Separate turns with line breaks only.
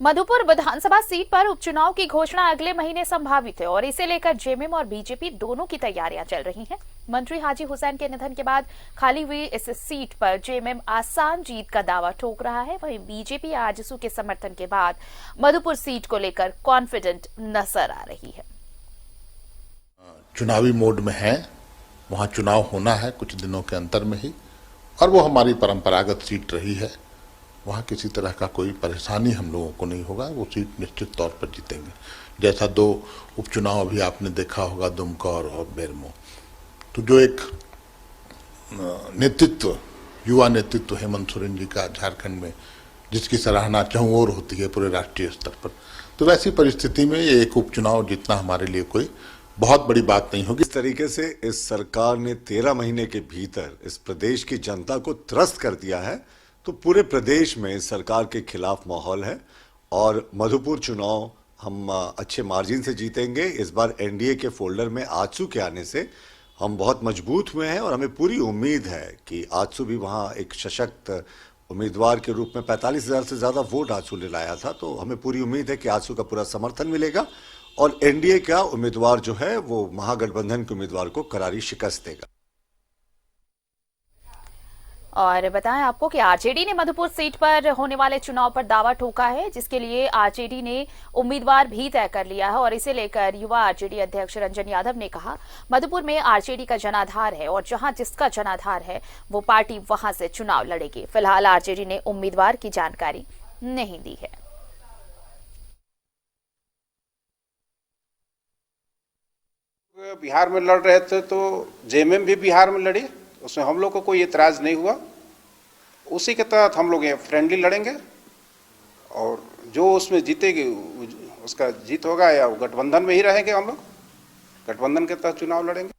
मधुपुर विधानसभा seat पर उपचुनाव की घोषणा अगले महीने संभावित है और इसे लेकर जेएमएम और बीजेपी दोनों की तैयारियां चल रही हैं। मंत्री हाजी हुसैन के निधन के बाद खाली हुई इस सीट पर जेएमएम आसान जीत का दावा ठोक रहा है, वहीं बीजेपी आजसू के समर्थन के बाद मधुपुर सीट को लेकर कॉन्फिडेंट नजर आ रही है।
चुनावी मोड में है, वहां चुनाव होना है कुछ दिनों के अंतर में ही, और वो हमारी परंपरागत सीट रही है। वहाँ किसी तरह का कोई परेशानी हम लोगों को नहीं होगा, वो सीट निश्चित तौर पर जीतेंगे। जैसा 2 उपचुनाव अभी आपने देखा होगा, दुमका और बेरमो, तो जो एक नेतृत्व, युवा नेतृत्व हेमंत सोरेन जी का झारखंड में, जिसकी सराहना चाहूँ और होती है पूरे राष्ट्रीय स्तर पर, तो वैसी परिस्थिति में ये एक उपचुनाव जीतना हमारे लिए कोई बहुत बड़ी बात नहीं होगी।
इस तरीके से इस सरकार ने 13 महीने के भीतर इस प्रदेश की जनता को त्रस्त कर दिया है, तो पूरे प्रदेश में सरकार के खिलाफ माहौल है और मधुपुर चुनाव हम अच्छे मार्जिन से जीतेंगे। इस बार एनडीए के फोल्डर में आजसू के आने से हम बहुत मजबूत हुए हैं और हमें पूरी उम्मीद है कि आजसू भी वहाँ एक सशक्त उम्मीदवार के रूप में 45,000 से ज़्यादा वोट आजसू ले लाया था, तो हमें पूरी उम्मीद है कि आजसू का पूरा समर्थन मिलेगा और एनडीए का उम्मीदवार जो है वो महागठबंधन के उम्मीदवार को करारी शिकस्त देगा।
और बताएं आपको कि आरजेडी ने मधुपुर सीट पर होने वाले चुनाव पर दावा ठोका है, जिसके लिए आरजेडी ने उम्मीदवार भी तय कर लिया है और इसे लेकर युवा आरजेडी अध्यक्ष रंजन यादव ने कहा, मधुपुर में आरजेडी का जनाधार है और जहां जिसका जनाधार है वो पार्टी वहां से चुनाव लड़ेगी। फिलहाल आरजेडी ने उम्मीदवार की जानकारी नहीं दी है।
बिहार में लड़ रहे थे तो जेएमएम भी बिहार में लड़ी, उसमें हम लोग को कोई एतराज नहीं हुआ। उसी के तहत हम लोग फ्रेंडली लड़ेंगे और जो उसमें जीतेगी उसका जीत होगा, या गठबंधन में ही रहेंगे। हम लोग गठबंधन के तहत चुनाव लड़ेंगे।